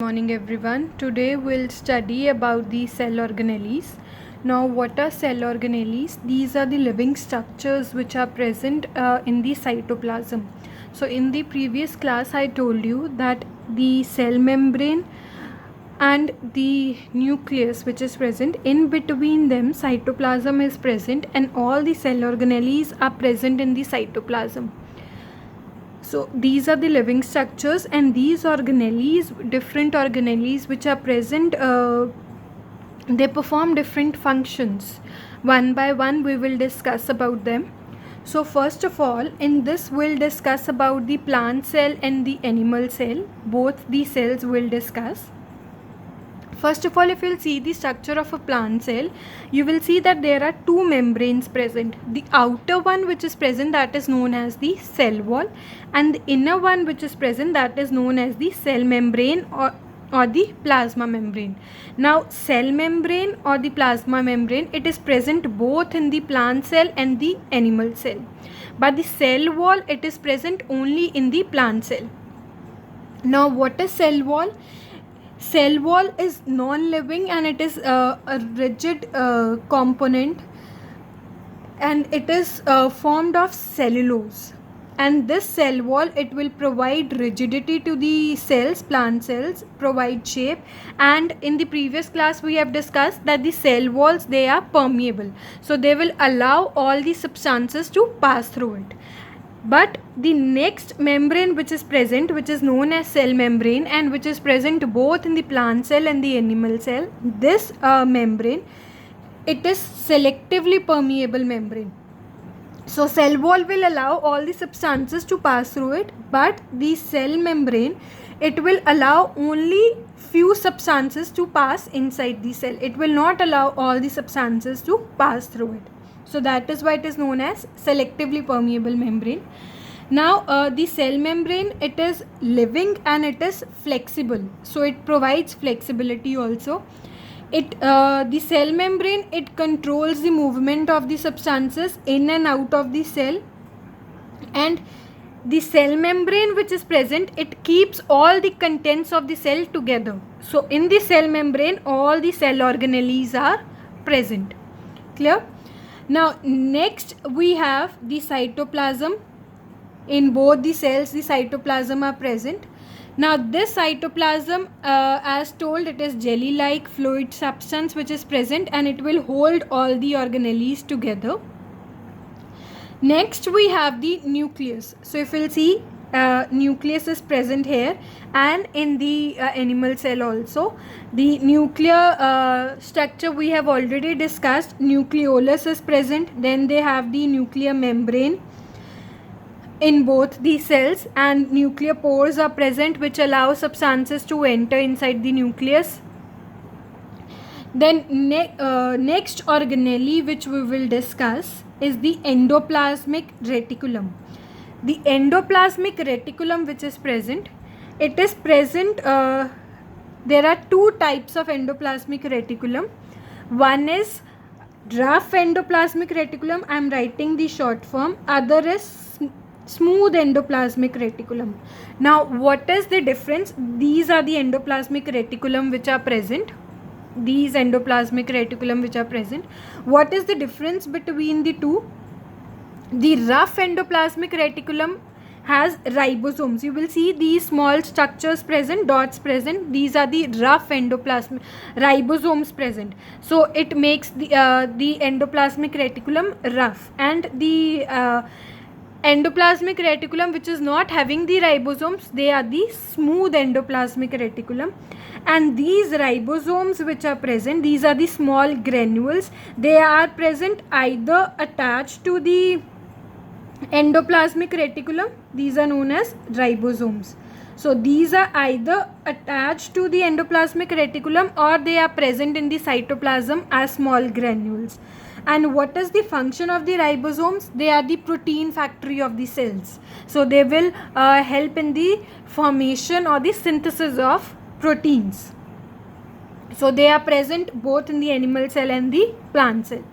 Morning everyone. Today we'll study about the cell organelles. Now what are cell organelles? These are the living structures which are present in the cytoplasm. So in the previous class I told you that the cell membrane and the nucleus which is present, in between them cytoplasm is present and all the cell organelles are present in the cytoplasm. So these are the living structures, and these organelles, different organelles which are present, they perform different functions. One by one we will discuss about them. So first of all, in this we'll discuss about the plant cell and the animal cell. Both the cells we'll discuss. First of all, if you'll see the structure of a plant cell, you will see that there are two membranes present. The outer one which is present, that is known as the cell wall, and the inner one which is present, that is known as the cell membrane or the plasma membrane. Now cell membrane or the plasma membrane, it is present both in the plant cell and the animal cell, but the cell wall, it is present only in the plant cell. Now what is cell wall? Cell wall is non-living and it is a rigid component, and it is formed of cellulose, and this cell wall, it will provide rigidity to the cells, plant cells, provide shape. And in the previous class we have discussed that the cell walls, they are permeable, so they will allow all the substances to pass through it. But the next membrane which is present, which is known as cell membrane, and which is present both in the plant cell and the animal cell, this membrane, it is selectively permeable membrane. So cell wall will allow all the substances to pass through it, but the cell membrane, it will allow only few substances to pass inside the cell. It will not allow all the substances to pass through it. So that is why it is known as selectively permeable membrane. Now the cell membrane, it is living and it is flexible, so it provides flexibility also. The cell membrane, it controls the movement of the substances in and out of the cell, and the cell membrane which is present, it keeps all the contents of the cell together. So in the cell membrane, all the cell organelles are present. Clear? Now next we have the cytoplasm. In both the cells, the cytoplasm are present. Now this cytoplasm, as told, it is jelly-like fluid substance which is present, and it will hold all the organelles together. Next we have the nucleus. So if we'll see, nucleus is present here, and in the animal cell also. The nuclear structure we have already discussed. Nucleolus is present, then they have the nuclear membrane in both the cells, and nuclear pores are present which allow substances to enter inside the nucleus. Then next organelle which we will discuss is the endoplasmic reticulum. The endoplasmic reticulum which is present, it is present, there are two types of endoplasmic reticulum. One is rough endoplasmic reticulum, I am writing the short form. Other is smooth endoplasmic reticulum. Now what is the difference? These are the endoplasmic reticulum which are present. These endoplasmic reticulum which are present. What is the difference between the two? The rough endoplasmic reticulum has ribosomes. You will see these small structures present, dots present. These are the rough endoplasmic ribosomes present. So it makes the endoplasmic reticulum rough, and the endoplasmic reticulum which is not having the ribosomes, they are the smooth endoplasmic reticulum. And these ribosomes which are present, these are the small granules. They are present either attached to the endoplasmic reticulum. These are known as ribosomes. So these are either attached to the endoplasmic reticulum, or they are present in the cytoplasm as small granules. And what is the function of the ribosomes? They are the protein factory of the cells. So they will help in the formation or the synthesis of proteins. So they are present both in the animal cell and the plant cell.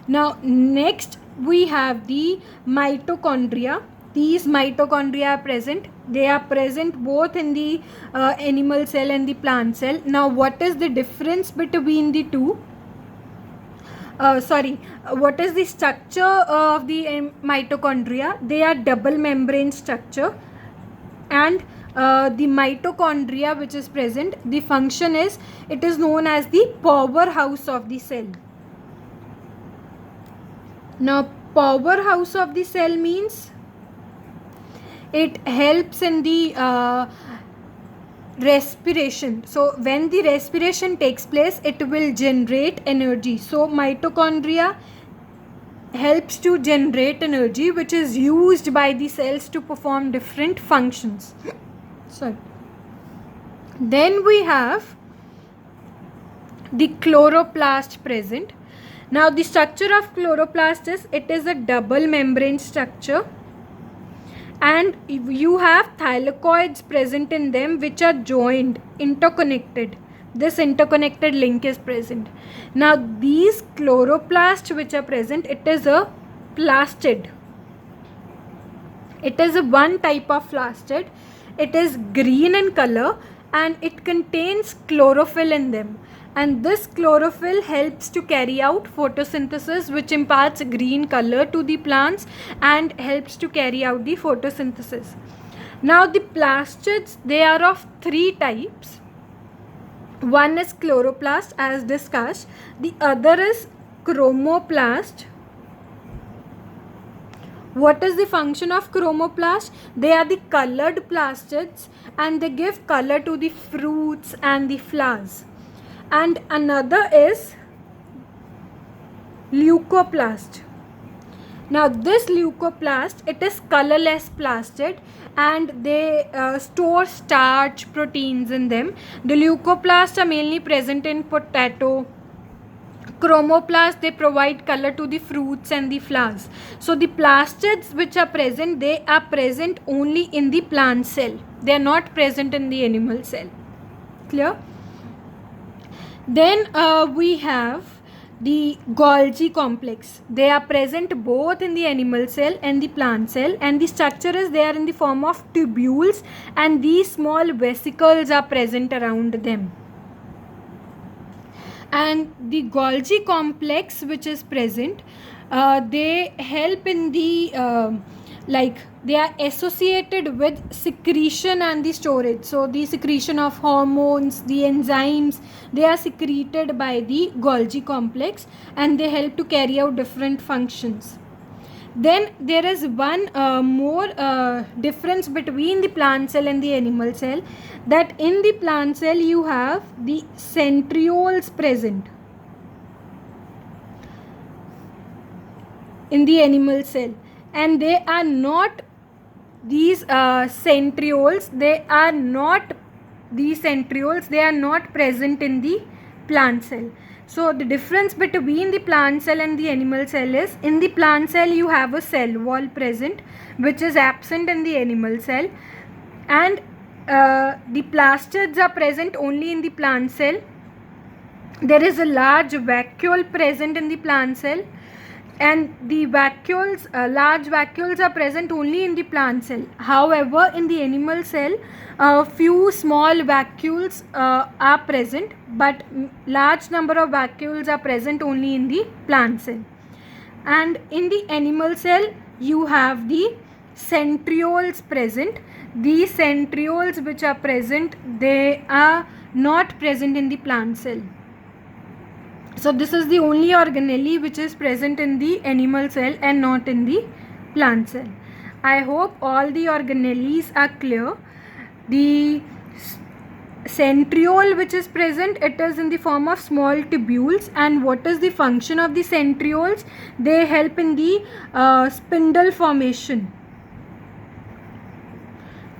Now next we have the mitochondria. These mitochondria are present. They are present both in the animal cell and the plant cell. Now what is the difference between the two? What is the structure of the mitochondria? They are double membrane structure, and the mitochondria which is present, the function is, it is known as the powerhouse of the cell. Now powerhouse of the cell means it helps in the respiration. So when the respiration takes place, it will generate energy. So mitochondria helps to generate energy, which is used by the cells to perform different functions. So then we have the chloroplast present. Now the structure of chloroplast is, it is a double membrane structure, and you have thylakoids present in them which are joined, interconnected. This interconnected link is present. Now these chloroplasts which are present, it is a plastid. It is a one type of plastid. It is green in color and it contains chlorophyll in them. And this chlorophyll helps to carry out photosynthesis, which imparts green color to the plants and helps to carry out the photosynthesis. Now the plastids, they are of three types. One is chloroplast as discussed. The other is chromoplast. What is the function of chromoplast? They are the colored plastids and they give color to the fruits and the flowers. And another is leucoplast. Now this leucoplast, it is colorless plastid and they store starch proteins in them. The leucoplasts are mainly present in potato. Chromoplasts, they provide color to the fruits and the flowers. So the plastids which are present, they are present only in the plant cell. They are not present in the animal cell. Clear? Then we have the Golgi complex. They are present both in the animal cell and the plant cell, and the structure is there in the form of tubules, and these small vesicles are present around them. And the Golgi complex which is present, they help in the they are associated with secretion and the storage. So the secretion of hormones, the enzymes, they are secreted by the Golgi complex and they help to carry out different functions. Then there is one more difference between the plant cell and the animal cell, that in the plant cell you have the centrioles present. In the animal cell, and they are not these centrioles, they are not present in the plant cell. So the difference between the plant cell and the animal cell is, in the plant cell you have a cell wall present which is absent in the animal cell, and the plastids are present only in the plant cell. There is a large vacuole present in the plant cell, and the vacuoles, large vacuoles are present only in the plant cell. However, in the animal cell, few small vacuoles are present, but large number of vacuoles are present only in the plant cell. And in the animal cell, you have the centrioles present. These centrioles which are present, they are not present in the plant cell. So this is the only organelle which is present in the animal cell and not in the plant cell. I hope all the organelles are clear. The centriole which is present, it is in the form of small tubules, and what is the function of the centrioles? They help in the spindle formation.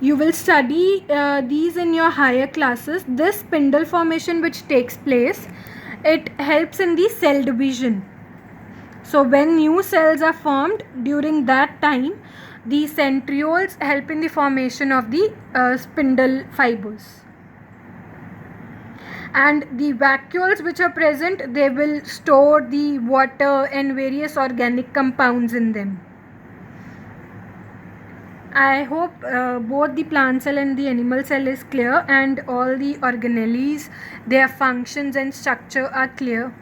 You will study these in your higher classes. This spindle formation which takes place, it helps in the cell division. So when new cells are formed, during that time the centrioles help in the formation of the spindle fibers. And the vacuoles which are present, they will store the water and various organic compounds in them. I hope both the plant cell and the animal cell is clear, and all the organelles, their functions and structure are clear.